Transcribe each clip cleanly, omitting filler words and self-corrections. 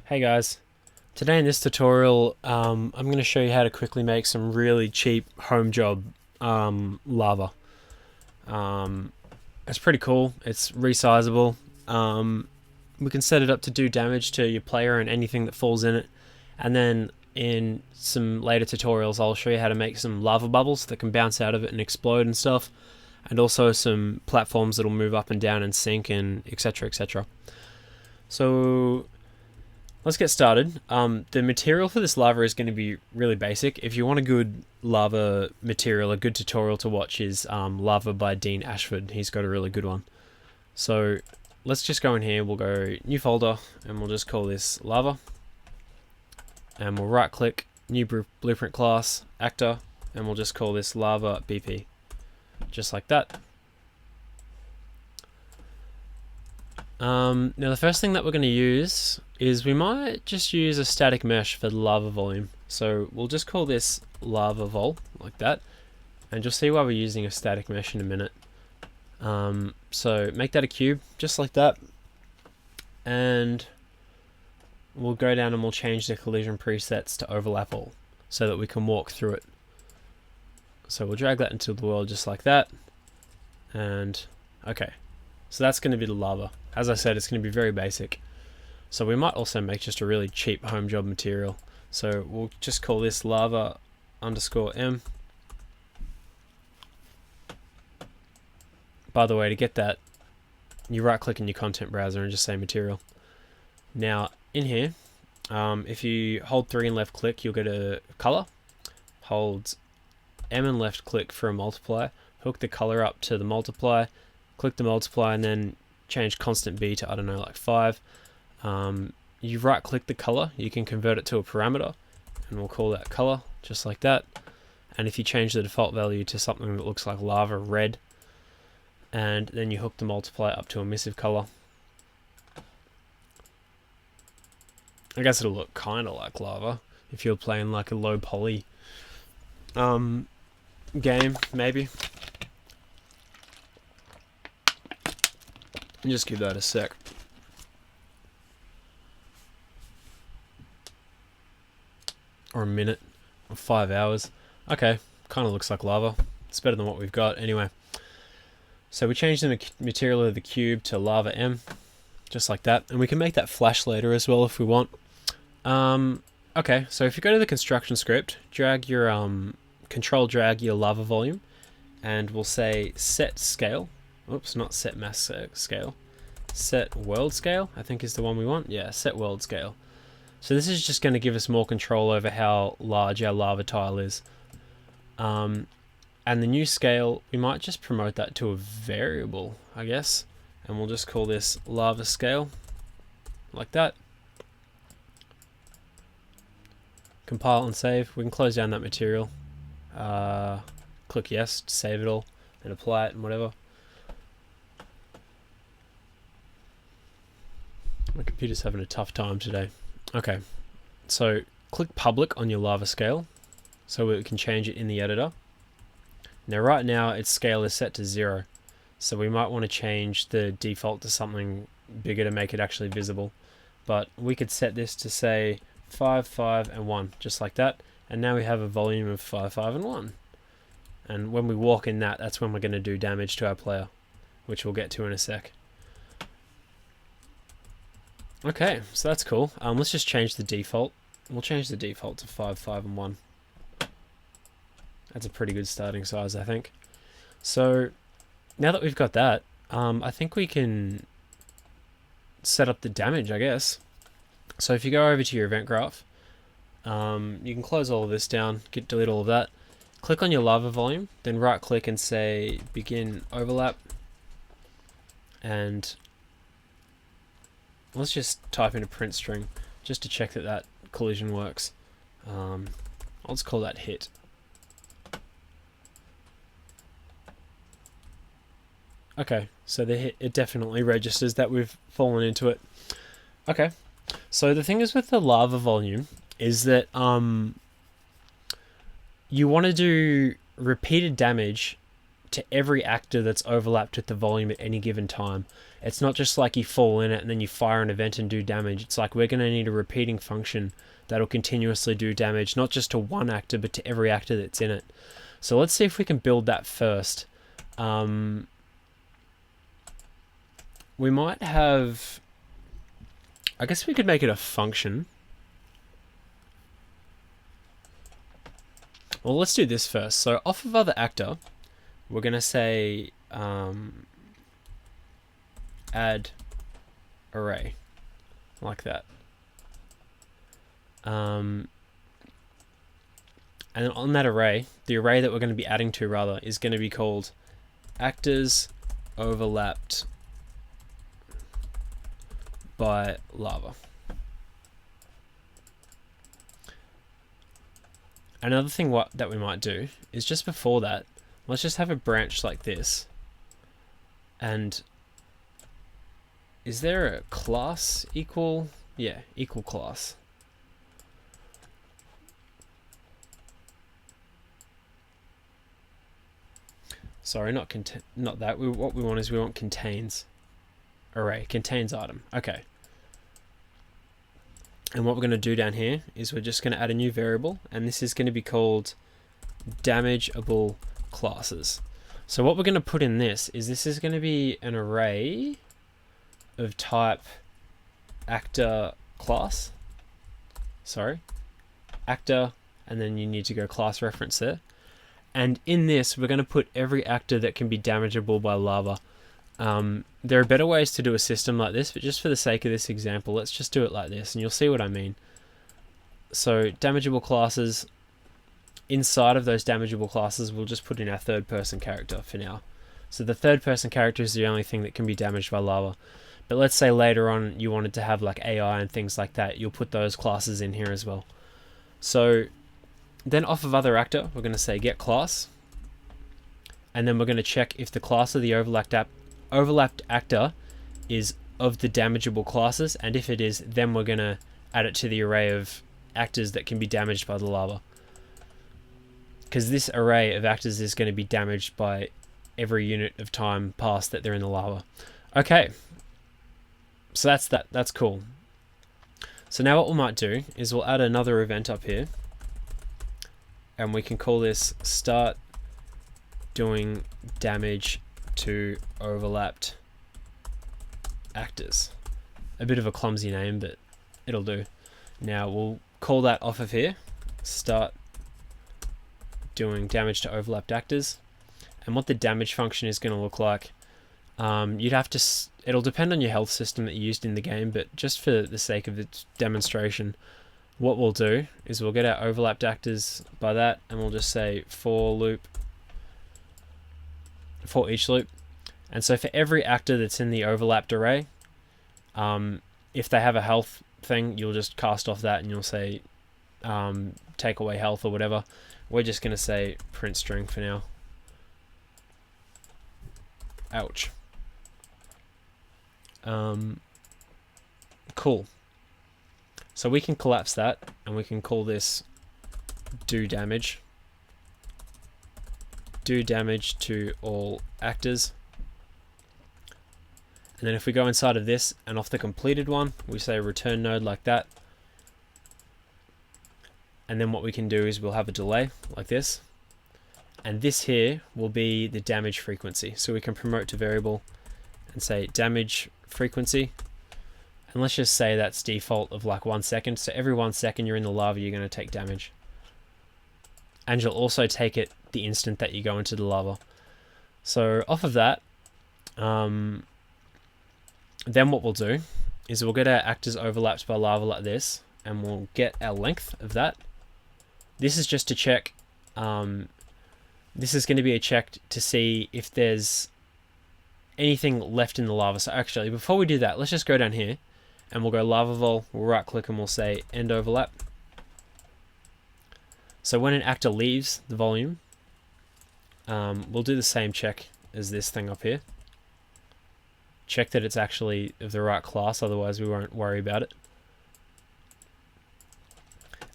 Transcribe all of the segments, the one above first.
Hey guys, today in this tutorial I'm going to show you how to quickly make some really cheap home job lava. It's pretty cool, it's resizable, we can set it up to do damage to your player and anything that falls in it, and then in some later tutorials I'll show you how to make some lava bubbles that can bounce out of it and explode and stuff, and also some platforms that'll move up and down and sink and etc etc. So let's get started. The material for this lava is going to be really basic. If you want a good lava material, a good tutorial to watch is Lava by Dean Ashford. He's got a really good one. So let's just go in here, we'll go new folder, and we'll just call this lava. And we'll right click, new blueprint class, actor, and we'll just call this lava BP. Just like that. Now the first thing that we're going to use is we might just use a static mesh for the lava volume. So we'll just call this lava vol, like that, and you'll see why we're using a static mesh in a minute. So make that a cube, just like that, and we'll go down and we'll change the collision presets to overlap all, so that we can walk through it. So we'll drag that into the world just like that, and okay. So that's going to be the lava. As I said, it's going to be very basic. So we might also make just a really cheap home job material. So we'll just call this lava underscore M. By the way, to get that, you right click in your content browser and just say material. Now in here, if you hold 3 and left click, you'll get a color. Hold M and left click for a multiply. Hook the color up to the multiply. Click the multiply and then change constant B to, I don't know, like 5. You right click the color, you can convert it to a parameter, and we'll call that color, just like that. And if you change the default value to something that looks like lava, red, and then you hook the multiply up to emissive color, I guess it'll look kind of like lava if you're playing like a low poly game, maybe. And just give that a sec. Or a minute. Or 5 hours. Okay, kind of looks like lava. It's better than what we've got anyway. So we changed the material of the cube to lava M. Just like that. And we can make that flash later as well if we want. Okay, so if you go to the construction script, drag your control drag your lava volume, and we'll say set scale. Oops, not set mass scale. Set world scale, I think is the one we want. Yeah, set world scale. So this is just going to give us more control over how large our lava tile is. And the new scale, we might just promote that to a variable, I guess. And we'll just call this lava scale, like that. Compile and save. We can close down that material. Click yes to save it all, and apply it and whatever. My computer's having a tough time today. Okay, so click public on your lava scale so we can change it in the editor. Now right now its scale is set to 0, so we might want to change the default to something bigger to make it actually visible. But we could set this to say 5, 5 and 1, just like that, and now we have a volume of 5, 5 and 1. And when we walk in that, that's when we're going to do damage to our player, which we'll get to in a sec. Okay, so that's cool. Let's just change the default. We'll change the default to 5, 5 and 1. That's a pretty good starting size, I think. So now that we've got that, I think we can set up the damage, I guess. So if you go over to your event graph, you can close all of this down, delete all of that. Click on your lava volume, then right click and say begin overlap, and let's just type in a print string just to check that that collision works. I'll just call that hit. Okay, so the hit, it definitely registers that we've fallen into it. Okay, so the thing is with the lava volume is that you want to do repeated damage to every actor that's overlapped with the volume at any given time. It's not just like you fall in it and then you fire an event and do damage. It's like we're going to need a repeating function that'll continuously do damage, not just to one actor, but to every actor that's in it. So let's see if we can build that first. We might have... I guess we could make it a function. Well, let's do this first. So off of other actor, we're going to say add array, like that. And on that array, the array that we're going to be adding to, rather, is going to be called actors overlapped by lava. Another thing that we might do is just before that, let's just have a branch like this. And is there a class equal? Yeah, equal class. Sorry, not that. What we want is we want contains array, contains item. Okay. And what we're going to do down here is we're just going to add a new variable, and this is going to be called Damageable Classes. So what we're going to put in this is going to be an array of type actor class. Sorry, actor, and then you need to go class reference there. And in this, we're going to put every actor that can be damageable by lava. There are better ways to do a system like this, but just for the sake of this example, let's just do it like this, and you'll see what I mean. So damageable classes, inside of those damageable classes, we'll just put in our third person character for now. So the third person character is the only thing that can be damaged by lava. But let's say later on you wanted to have like AI and things like that, you'll put those classes in here as well. So then off of other actor, we're going to say get class, and then we're going to check if the class of the overlapped actor is of the damageable classes, and if it is, then we're going to add it to the array of actors that can be damaged by the lava, because this array of actors is going to be damaged by every unit of time passed that they're in the lava. Okay, so that's cool. So now what we might do is we'll add another event up here, and we can call this start doing damage to overlapped actors. A bit of a clumsy name, but it'll do. Now we'll call that off of here, start doing damage to overlapped actors. And what the damage function is going to look like, you'd have to, it'll depend on your health system that you used in the game, but just for the sake of its demonstration, what we'll do is we'll get our overlapped actors by that, and we'll just say for each loop. And so for every actor that's in the overlapped array, if they have a health thing, you'll just cast off that and you'll say take away health or whatever. We're just going to say print string for now. Ouch. Cool. So we can collapse that, and we can call this do damage. Do damage to all actors. And then if we go inside of this and off the completed one, we say return node like that. And then what we can do is we'll have a delay like this. And this here will be the damage frequency. So we can promote to variable and say damage frequency. And let's just say that's default of like 1 second. So every 1 second you're in the lava, you're going to take damage. And you'll also take it the instant that you go into the lava. So off of that, then what we'll do is we'll get our actors overlapped by lava like this, and we'll get our length of that. This is just to check, this is going to be a check to see if there's anything left in the lava. So actually, before we do that, let's just go down here, and we'll go lava vol, we'll right click and we'll say end overlap. So when an actor leaves the volume, we'll do the same check as this thing up here. Check that it's actually of the right class, otherwise we won't worry about it.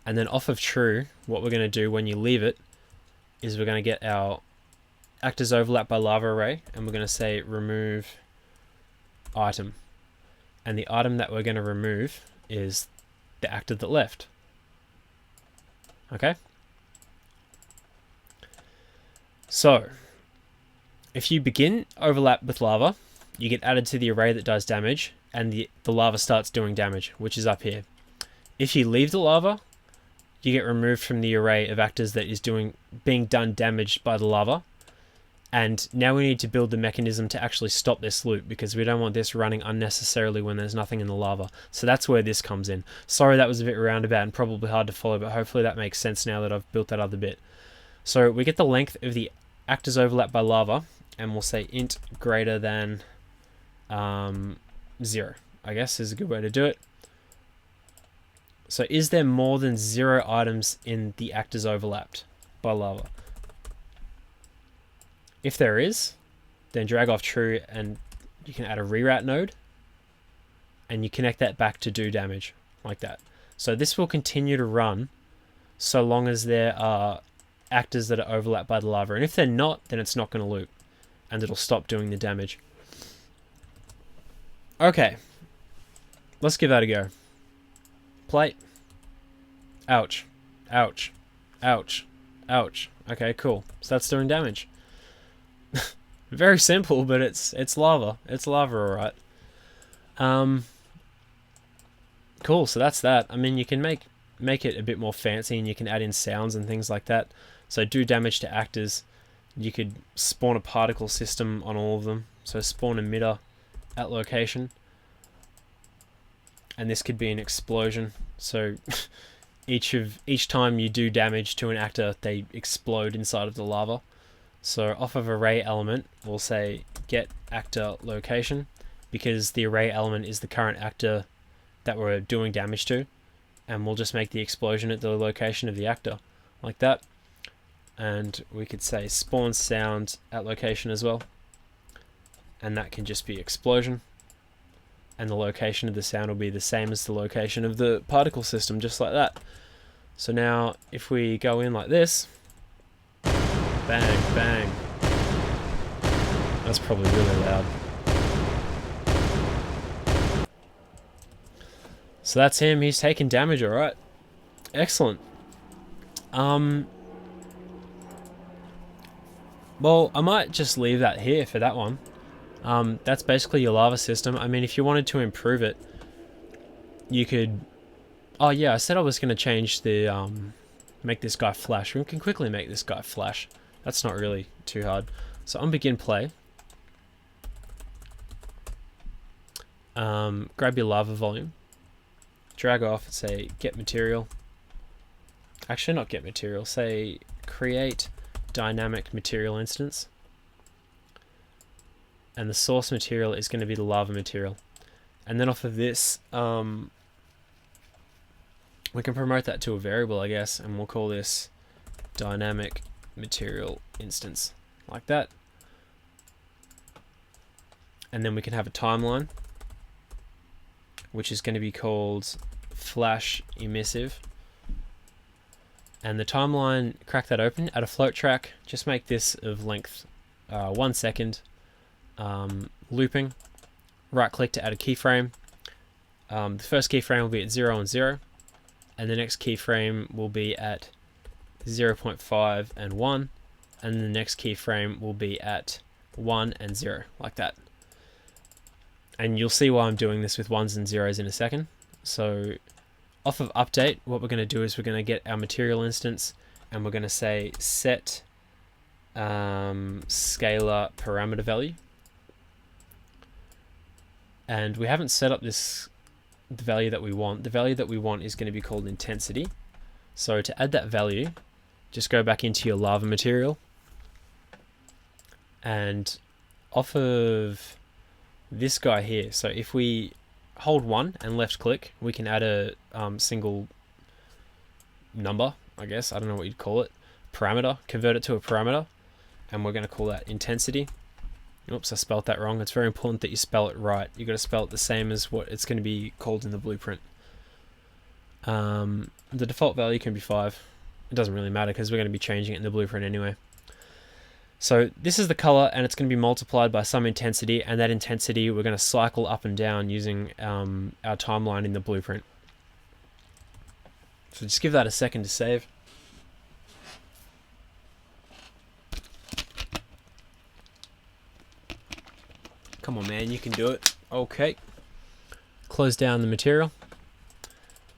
And then off of true, what we're going to do when you leave it is we're going to get our actors overlap by lava array, and we're going to say remove item. And the item that we're going to remove is the actor that left. Okay? So, if you begin overlap with lava, you get added to the array that does damage, and the lava starts doing damage, which is up here. If you leave the lava, you get removed from the array of actors that is being done damage by the lava. And now we need to build the mechanism to actually stop this loop, because we don't want this running unnecessarily when there's nothing in the lava. So that's where this comes in. Sorry that was a bit roundabout and probably hard to follow, but hopefully that makes sense now that I've built that other bit. So we get the length of the actors overlap by lava, and we'll say int greater than 0, I guess is a good way to do it. So is there more than 0 items in the actors overlapped by lava? If there is, then drag off true and you can add a reroute node and you connect that back to do damage like that. So this will continue to run so long as there are actors that are overlapped by the lava. And if they're not, then it's not going to loop and it'll stop doing the damage. Okay, let's give that a go. Plate. Ouch. Ouch. Ouch. Ouch. Okay, cool. So that's doing damage. Very simple, but it's lava. It's lava, alright. Cool, so that's that. I mean, you can make it a bit more fancy and you can add in sounds and things like that. So do damage to actors. You could spawn a particle system on all of them. So spawn emitter at location. And this could be an explosion. So each time you do damage to an actor, they explode inside of the lava. So off of array element, we'll say get actor location, because the array element is the current actor that we're doing damage to, and we'll just make the explosion at the location of the actor, like that. And we could say spawn sound at location as well, and that can just be explosion, and the location of the sound will be the same as the location of the particle system, just like that. So now if we go in like this, bang, bang. That's probably really loud. So that's him. He's taking damage, alright. Excellent. Well, I might just leave that here for that one. That's basically your lava system. I mean, if you wanted to improve it, you could... Oh yeah, I said I was going to change the... make this guy flash. We can quickly make this guy flash. That's not really too hard. So on begin play, grab your lava volume, drag off and say get material. Actually, not get material, say create dynamic material instance. And the source material is going to be the lava material. And then off of this, we can promote that to a variable, I guess, and we'll call this dynamic material instance, like that. And then we can have a timeline, which is going to be called flash emissive. And the timeline, crack that open, add a float track, just make this of length 1 second, looping, right click to add a keyframe. The first keyframe will be at 0 and 0, and the next keyframe will be at 0.5 and 1, and then the next keyframe will be at 1 and 0, like that. And you'll see why I'm doing this with 1s and 0s in a second. So off of update, what we're going to do is we're going to get our material instance, and we're going to say set scalar parameter value. And we haven't set up the value that we want. The value that we want is going to be called intensity. So to add that value, just go back into your lava material, and off of this guy here, so if we hold 1 and left click, we can add a single number, I guess, I don't know what you'd call it, parameter, convert it to a parameter, and we're going to call that intensity. Oops, I spelled that wrong. It's very important that you spell it right. You've got to spell it the same as what it's going to be called in the blueprint. The default value can be 5. It doesn't really matter because we're going to be changing it in the blueprint anyway. So this is the color, and it's going to be multiplied by some intensity, and that intensity we're going to cycle up and down using our timeline in the blueprint. So just give that a second to save. Come on, man, you can do it. Okay. Close down the material.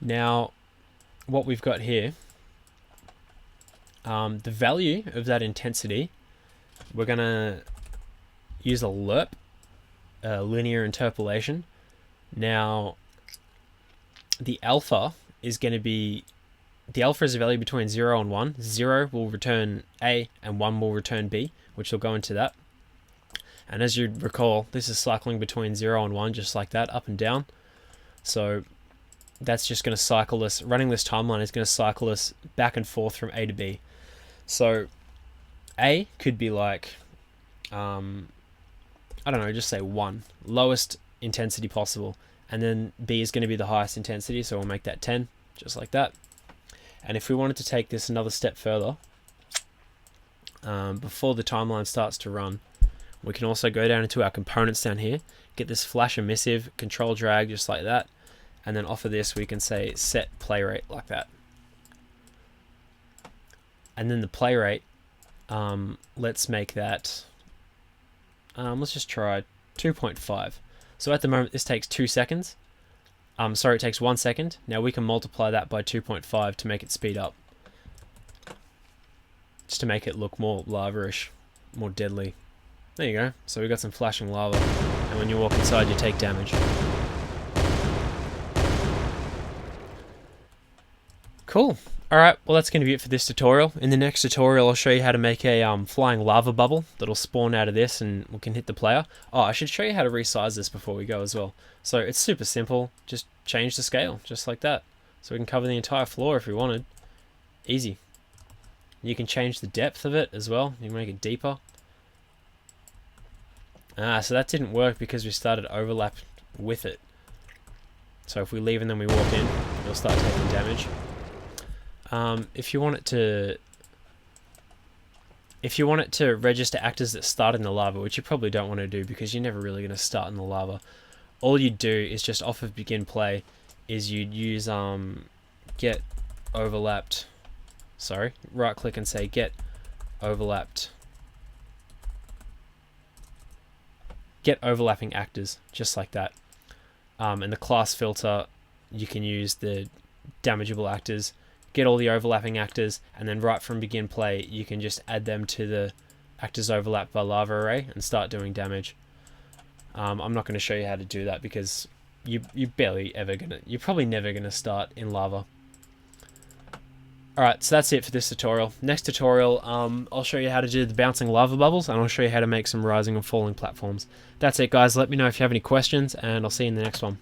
Now, what we've got here, the value of that intensity, we're going to use a lerp, linear interpolation. Now, the alpha is going to be, the alpha is a value between 0 and 1. 0 will return A and 1 will return B, which will go into that. And as you recall, this is cycling between 0 and 1, just like that, up and down. So that's just going to cycle us, running this timeline is going to cycle us back and forth from A to B. So A could be like, I don't know, just say 1, lowest intensity possible. And then B is going to be the highest intensity, so we'll make that 10, just like that. And if we wanted to take this another step further, before the timeline starts to run, we can also go down into our components down here, get this flash emissive, control drag, just like that. And then off of this, we can say set play rate, like that. And then the play rate, let's make that, let's just try 2.5. So at the moment, this takes 2 seconds. Sorry, it takes 1 second. Now we can multiply that by 2.5 to make it speed up. Just to make it look more lava-ish, more deadly. There you go. So we got some flashing lava. And when you walk inside, you take damage. Cool. Alright, well that's going to be it for this tutorial. In the next tutorial, I'll show you how to make a flying lava bubble that'll spawn out of this and we can hit the player. Oh, I should show you how to resize this before we go as well. So it's super simple. Just change the scale, just like that. So we can cover the entire floor if we wanted. Easy. You can change the depth of it as well. You can make it deeper. So that didn't work because we started overlap with it. So if we leave and then we walk in, you'll start taking damage. If you want it to register actors that start in the lava, which you probably don't want to do because you're never really going to start in the lava, all you do is just off of begin play is you'd use get overlapped. Sorry, right click and say get overlapped. Get overlapping actors, just like that. And the class filter, you can use the damageable actors, get all the overlapping actors, and then right from begin play, you can just add them to the actors overlapped by lava array and start doing damage. I'm not going to show you how to do that because you're probably never gonna start in lava. Alright, so that's it for this tutorial. Next tutorial, I'll show you how to do the bouncing lava bubbles, and I'll show you how to make some rising and falling platforms. That's it, guys. Let me know if you have any questions, and I'll see you in the next one.